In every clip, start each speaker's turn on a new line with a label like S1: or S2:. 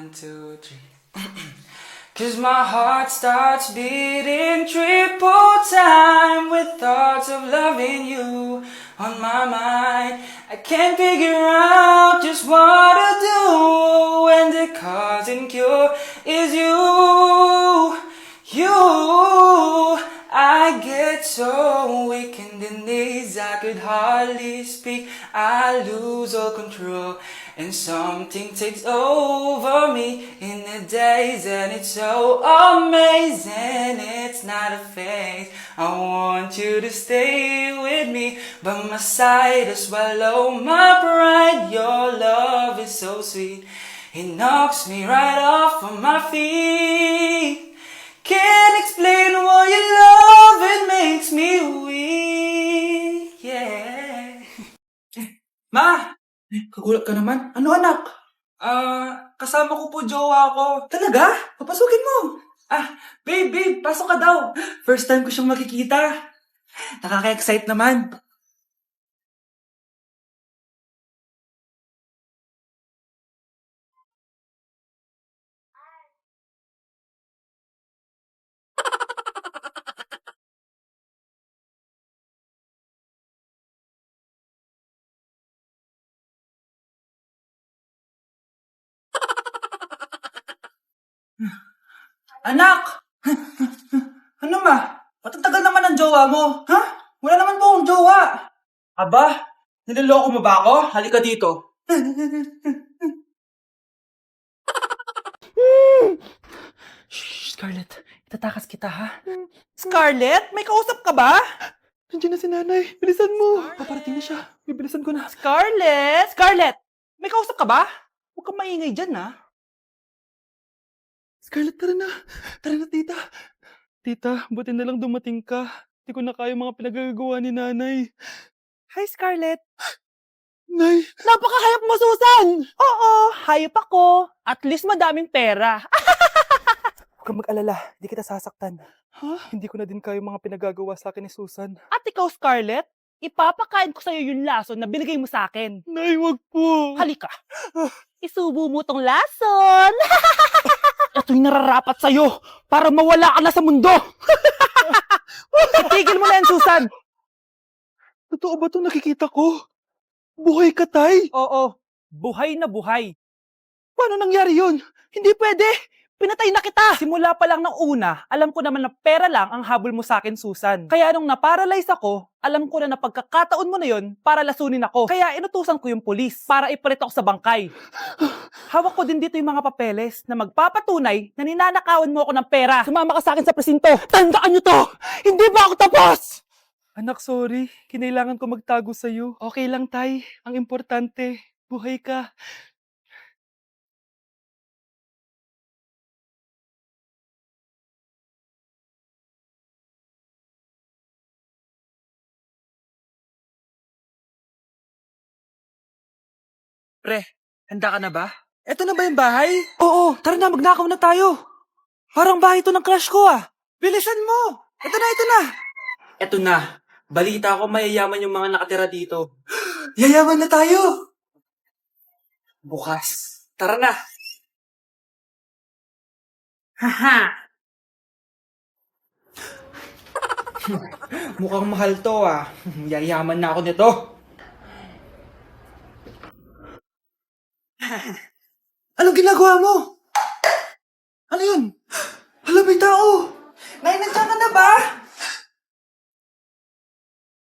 S1: 1, 2, 3. 'Cause my heart starts beating triple time with thoughts of loving you on my mind. I can't figure out just what to do when the cause and cure is you. I get so weak in the knees, I could hardly speak. I lose all control, and something takes over me in the days, and it's so amazing. It's not a phase. I want you to stay with me, but my side to swallow my pride. Your love is so sweet, it knocks me right off of my feet. Can't explain why your love, it makes me weak, yeah. Ma! Kagulat ka naman. Ano anak? Kasama ko po jowa ko. Talaga? Papasukin mo. Babe, pasok ka daw. First time ko siyang makikita. Nakaka-excite naman. Anak! Ano ma? Ba't ang tagal naman ng jowa mo? Ha? Wala naman po akong jowa. Aba, niloloko mo ba ako? Halika dito. Shh, Scarlett. Itatakas kita, ha?
S2: Scarlett, may kausap ka ba?
S1: Nandiyan na si nanay. Bilisan mo. Paparating na siya. Bibilisan ko na.
S2: Scarlett, may kausap ka ba? Huwag kang maingay dyan, ha?
S1: Scarlett, tara na. Tara na, tita. Tita, buti na lang dumating ka. Hindi ko na kaya mga pinagagawa ni nanay.
S2: Hi, Scarlett.
S1: Nay,
S2: Napaka-hayop mo, Susan! Oo, hayop ako. At least madaming pera.
S1: huwag kang mag-alala. Hindi kita sasaktan. Hindi ko na din kaya mga pinagagawa sa akin ni Susan.
S2: At ikaw, Scarlett, ipapakain ko sa'yo yung lason na binigay mo sa akin.
S1: Nay, wag po.
S2: Halika. Isubo mo tong lason. Ito'y nararapat sa'yo para mawala ka na sa mundo. Itigil mo na yan, Susan.
S1: Totoo ba itong nakikita ko? Buhay ka, tay.
S2: Oo, buhay na buhay.
S1: Paano nangyari yun?
S2: Hindi pwede! Pinatay na kita! Simula pa lang ng una, alam ko naman na pera lang ang habol mo sa akin, Susan. Kaya nung naparalyze ako, alam ko na pagkakataon mo na yon para lasunin ako. Kaya inutusan ko yung pulis para ipalit ako sa bangkay. Hawak ko din dito yung mga papeles na magpapatunay na ninanakawan mo ako ng pera. Sumama ka sa akin sa presinto. Tandaan nyo to! Hindi ba ako tapos?
S1: Anak, sorry. Kinailangan ko magtago sa'yo. Okay lang, tay. Ang importante, buhay ka. Pre, handa ka na ba? Eto na ba yung bahay? Oo, tara na, magnakaw na tayo. Parang bahay to ng crush ko ah. Bilisan mo! Ito na! Eto na. Balita ko mayayaman yung mga nakatira dito. Yayaman na tayo! Bukas. Tara na! Haha! Mukhang mahal to ah. Yayaman na ako nito. Anong ginagawa mo? Ano yun? Hala, may tao! Nay, nandiyan ka na ba?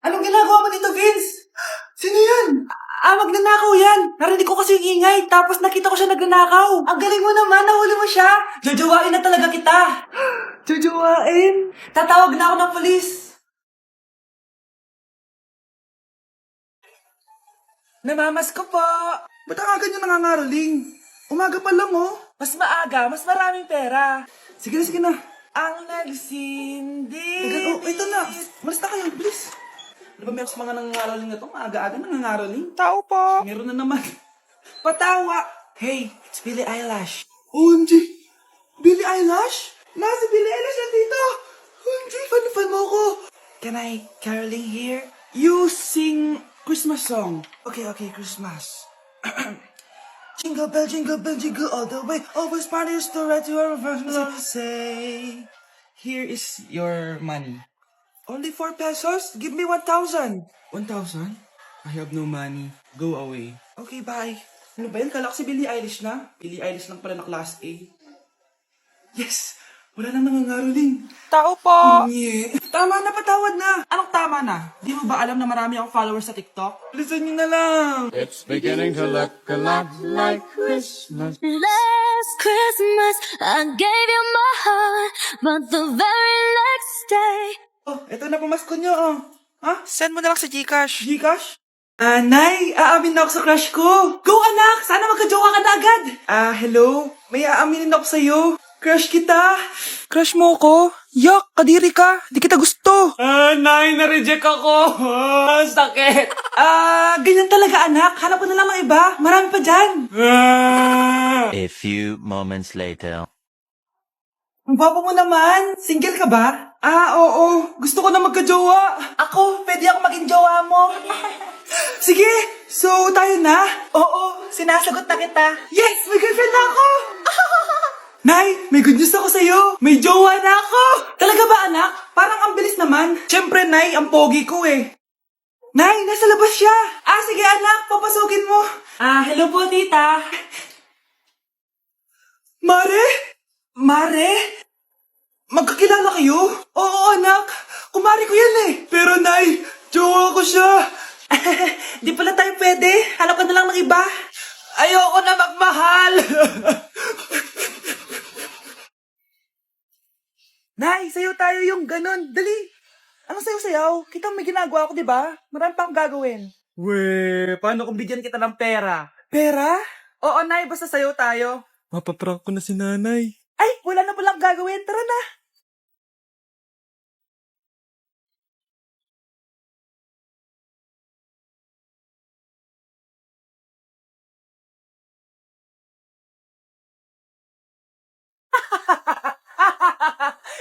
S1: Anong ginagawa mo dito, Vince? Sino yan? Magnanakaw yan. Narinig ko kasi yung ingay, tapos nakita ko siya nagnanakaw. Ang galing mo naman, nahuli mo siya. Jojowain na talaga kita. Jojowain? Tatawag na ako ng polis. Namamas ko po. Ba't ang ganyan nangangaroling? Umaga pa lang, oh. Mas maaga, mas maraming pera. Sige na. Ang nagsindi. Ito na. Malis na kayo, bilis. Ano ba meron sa mga nangangaroling na to? Maaga-aga nangangaroling. Tao po. Meron na naman. Patawa. Hey, it's Billie Eilish. OMG. Billie Eilish? Si Billie Eilish nandito. OMG, fan mo ko. Can I caroling here? You sing Christmas song. Okay, Christmas. Jingle bell, jingle all the way. Always party is the right to our first love. Say, here is your money. Only 4 pesos? Give me 1,000. 1,000? I have no money. Go away. Okay, bye. Ano ba yun? Kala ko si Billie Eilish na. Billie Eilish lang pala na class A. Yes! Wala nang nangangaroling. Tao po! Nye. Tama na, patawad na. Anong tama na? Di mo ba alam na marami akong followers sa TikTok? Listen nyo na lang.
S3: It's beginning to look a lot like Christmas.
S4: Last Christmas, I gave you my heart, but the very next day,
S1: Oh, eto na pamasko nyo, oh. Ha? Send mo na lang sa Gcash. Gcash? Nay, aamin na ako sa crush ko. Go, anak! Sana magka-jowa ka na agad. Hello? May aaminin ako sa'yo. Crush kita. Crush mo ko? Yak, kadiri ka. Di kita gusto. Nay, na-reject ako. Sakit. Ganyan talaga, anak. Hanap ko na lang ng iba. Marami pa dyan.
S5: A few moments later.
S1: Ang gwapo mo naman. Single ka ba? Oo. Gusto ko na magka-jowa. Ako, pwede ako maging jowa mo. Sige, so tayo na? Oo, sinasagot na kita. Yes, may girlfriend na ako. Nay, may good news ako sa'yo. May jowa na ako. Talaga ba, anak? Parang ang bilis naman. Siyempre, Nay, ang pogi ko eh. Nay, nasa labas siya. Sige anak, papasukin mo. Hello po, tita. Mare? Mare? Magkakilala kayo? Oo, anak. Kumari ko yan eh. Pero, Nay, jowa ko siya. Di pala tayo pwede. Hanap ka na lang ng iba. Ayoko na magmahal. Nay, sayo tayo yung ganon. Dali. Anong sayo-sayaw? Kita may ginagawa ako, di ba? Marami pa akong gagawin. Weh, paano kung bigyan kita ng pera? Pera? Oo, Nay, basta sayo tayo. Mapaprank ko na si nanay. Ay, wala na palang gagawin. Tara na.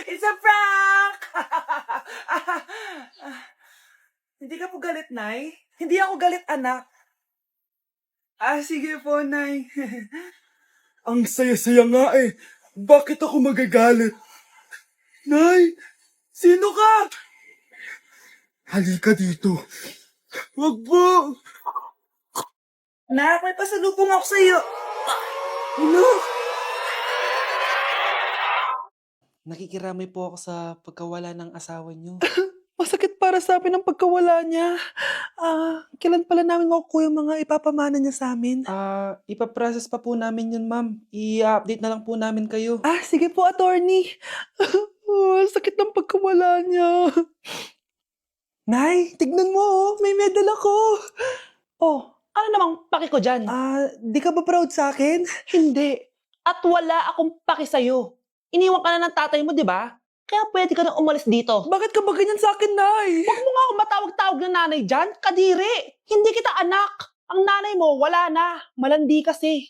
S1: It's a prank! Hindi ka po galit, Nay? Hindi ako galit, anak. Sige po, Nay. Ang saya-saya nga eh. Bakit ako magagalit? Nay, sino ka? Halika dito. Wag po. Nak, may pasalubong ako sa'yo. Ano? Nakikiramay po ako sa pagkawala ng asawa niyo. Masakit para sa amin ang pagkawala niya. Kailan pala namin makukuha yung mga ipapamana niya sa amin? Ipaprocess pa po namin yun, ma'am. I-update na lang po namin kayo. Sige po, attorney. Sakit ng pagkawala niya. Nay, tignan mo, may medal ako.
S2: Ano namang paki ko dyan?
S1: Di ka ba proud sa akin?
S2: Hindi. At wala akong paki sa'yo. Iniwan ka na ng tatay mo, di ba? Kaya pwede ka nang umalis dito.
S1: Bakit ka ba ganyan sa akin, Nay?
S2: Huwag mo nga ako matawag-tawag na nanay dyan. Kadiri. Hindi kita anak. Ang nanay mo, wala na. Malandi kasi.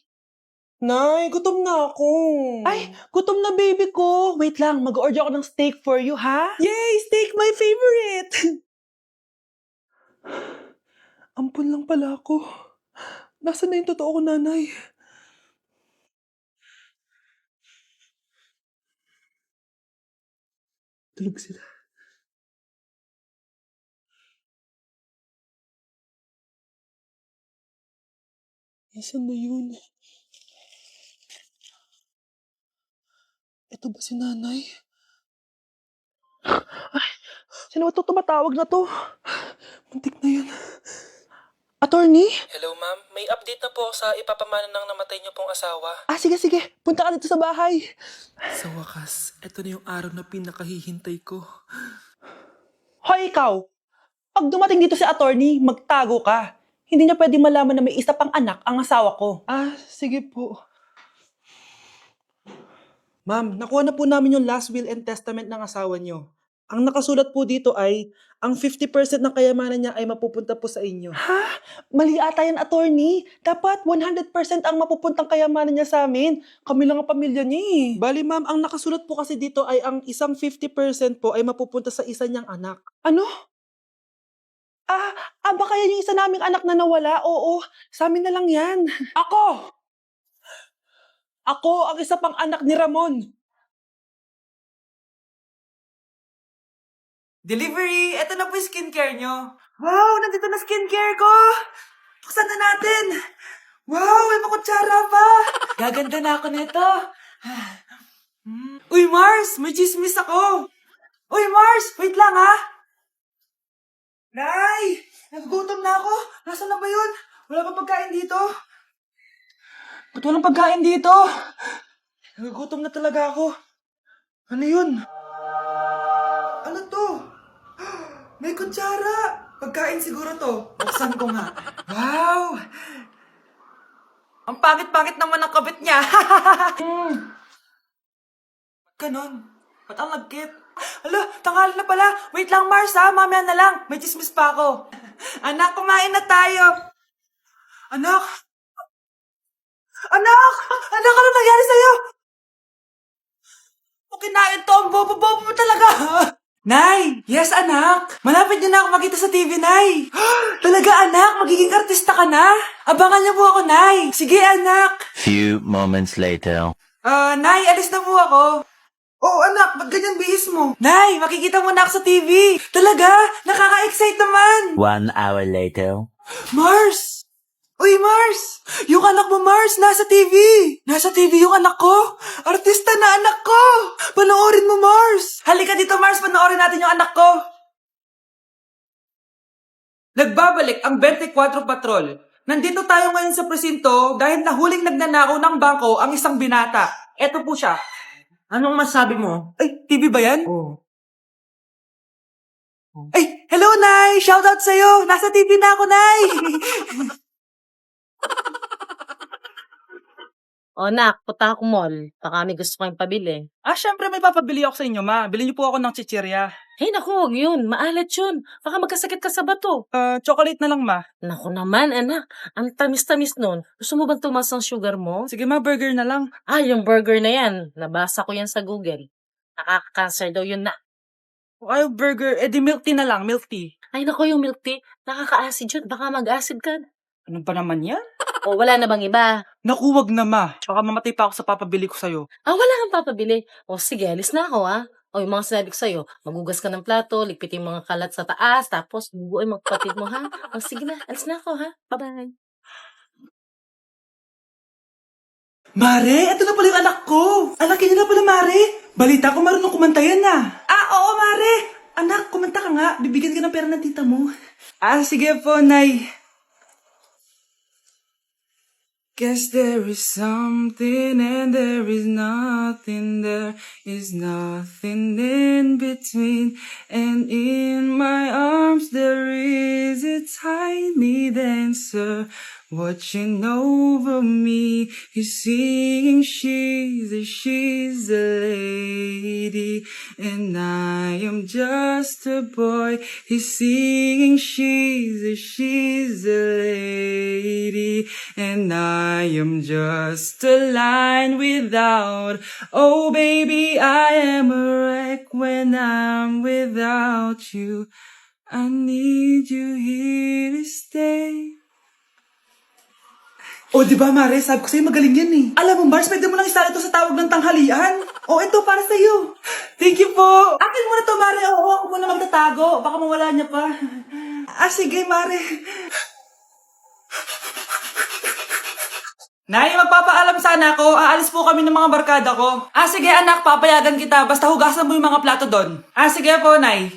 S1: Nay, gutom na ako.
S2: Ay, gutom na baby ko. Wait lang, mag-order ako ng steak for you, ha?
S1: Yay! Steak, my favorite! Ampun lang pala ako. Nasaan na yung totoo ko, nanay? Tulog sila. Nasaan na yun? Ito ba si nanay?
S2: Sino ba ito tumatawag na to?
S1: Muntik na yun.
S2: Attorney?
S1: Hello, ma'am. May update na po sa ipapamana ng namatay niyo pong asawa.
S2: Sige. Punta ka dito sa bahay.
S1: Sa wakas, ito na yung araw na pinakahihintay ko.
S2: Hoy, ikaw! Pag dumating dito si attorney, magtago ka. Hindi niya pwede malaman na may isa pang anak ang asawa ko.
S1: Sige po. Ma'am, nakuha na po namin yung last will and testament ng asawa niyo. Ang nakasulat po dito ay, ang 50% ng kayamanan niya ay mapupunta po sa inyo.
S2: Mali ata yan, attorney. Dapat 100% ang mapupuntang kayamanan niya sa amin. Kami lang ang pamilya niya eh.
S1: Bali ma'am, ang nakasulat po kasi dito ay ang isang 50% po ay mapupunta sa isa niyang anak.
S2: Ano? Baka yan yung isa naming anak na nawala? Oo, sa amin na lang yan. Ako! Ako ang isa pang anak ni Ramon.
S1: Delivery! Eto na po yung skincare nyo. Wow! Nandito na skincare ko! Buksan na natin! Wow! May pakutsara pa! Gaganda na ako nito. Uy, Mars! May chismis ako! Uy, Mars! Wait lang, ha? Nay! Nagugutom na ako! Nasaan na ba yun? Wala pa pagkain dito? Ba't walang pagkain dito? Nagugutom na talaga ako. Ano yun? Ano to? May kutsara! Pagkain siguro to. Buksan ko nga. Wow! Ang pangit-pangit naman ng kabit niya. Ganon. Ba't ang lagkit? Hala, tanghali na pala. Wait lang, Mars, ha? Mamaya na lang. May chismis pa ako. Anak, kumain na tayo. Anak! Anak! Anak, ano nangyari sa'yo? Kung kinain to, ang bobo-bobo mo talaga. Nay! Yes, anak! Malapit niyo na ako makita sa TV, Nay! Talaga, anak! Magiging artista ka na? Abangan niyo po ako, Nay! Sige, anak!
S5: Few moments later.
S1: Nay, alis na po ako. Oo, anak, ba't ganyan bihis mo? Nay, makikita mo na ako sa TV! Talaga? Nakaka-excite naman!
S5: 1 hour later.
S1: Mars! Uy, Mars! Yung anak mo, Mars, nasa TV! Nasa TV yung anak ko! Artista na anak ko! Panoorin mo, Mars! Halika dito, Mars, panoorin natin yung anak ko! Nagbabalik ang 24 Patrol. Nandito tayo ngayon sa presinto dahil nahuling nagnanakaw ng bangko ang isang binata. Eto po siya. Anong masabi mo? Ay, TV ba yan? Oo. Ay, hello, Nay! Shoutout sa'yo! Nasa TV na ako, Nay!
S6: O nak, punta ako mall. Baka may gusto kayong pabili.
S2: Syempre may papabili ako sa inyo, ma. Bilhin niyo po ako ng chichirya.
S6: Hey, naku, huwag yun. Maalat yun. Baka magkasakit ka sa bato.
S2: Chocolate na lang, ma.
S6: Naku naman, anak. Ang tamis-tamis nun. Gusto mo bang tumas ang sugar mo?
S2: Sige, ma, burger na lang.
S6: Yung burger na yan. Nabasa ko yan sa Google. Nakaka-cancer daw yun na.
S2: Ayaw burger, di milk tea na lang, milk tea.
S6: Ay, naku, yung milk tea. Nakaka-acid yun. Baka mag-acid ka.
S2: Ano pa naman yan?
S6: O, wala na bang iba?
S2: Naku, wag na, ma. Tsaka mamatay pa ako sa papabili ko sa'yo.
S6: Wala kang papabili. O, sige, alis na ako, ha? O, yung mga sinabi ko sa'yo, magugas ka ng plato, ligpitin yung mga kalat sa taas, tapos bubuoy magpatid mo, ha? O, sige na, alis na ako, ha? Bye-bye.
S1: Mare, ito na pala yung anak ko. Anak niya na pala, Mare. Balita ko marunong kumanta yan na. Oo, Mare. Anak, kumanta ka nga. Bibigyan ka ng pera ng tita mo. Sige po, Nay. Guess there is something and there is nothing. There is nothing in between. And in my arms there is a tiny dancer watching over me. He's singing, she's a lady, and I am just a boy. He's singing, she's a lady, and I am just a line without. Oh baby, I am a wreck when I'm without you. I need you here to stay. Di ba, Mare? Sabi ko sa'yo, magaling yan eh. Alam mo, Mars, pwede mo lang isa ito sa tawag ng tanghalian. Ito, para sa'yo. Thank you po. Akin mo na to, Mare. Ako muna magtatago. Baka mawala niya pa. Sige, Mare. Nay, magpapaalam sana ako. Aalis po kami ng mga barkada ko. Sige, anak, papayagan kita. Basta hugasan mo yung mga plato doon. Sige po, Nay.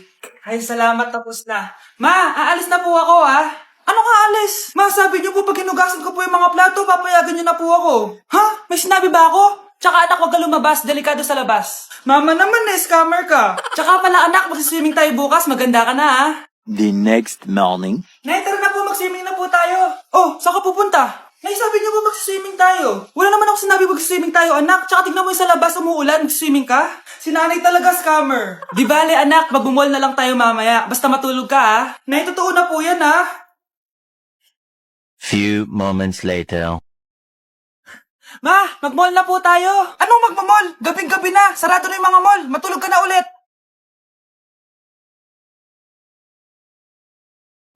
S1: Ay, salamat, tapos na. Ma, aalis na po ako, ha? Ano ka, alis? Ma, sabi niyo po pag hinugasan ko po yung mga plato, papayagan niyo na po ako. Ha? May sinabi ba ako? Tsaka anak, huwag ka lumabas. Delikado sa labas. Mama naman, scammer ka. Tsaka pala anak, magsiswimming tayo bukas. Maganda ka na, ha?
S5: The next morning.
S1: Nay, tara na po, magswimming na po tayo. Saan ka pupunta? Nay, sabi niyo po magsiswimming tayo. Wala naman ako sinabi magsiswimming tayo, anak. Tsaka tignan mo yung sa labas, umuulan, magsiswimming ka. Si nanay talaga scammer. Di bale, anak, magbumol na lang tayo mamaya. Basta matulog ka, ha? Nay, totoo na po yan, ha?
S5: Few moments later.
S1: Ma, mag-mall na po tayo. Anong magmamall? Gabing-gabi na. Sarado na yung mga mall. Matulog ka na ulit.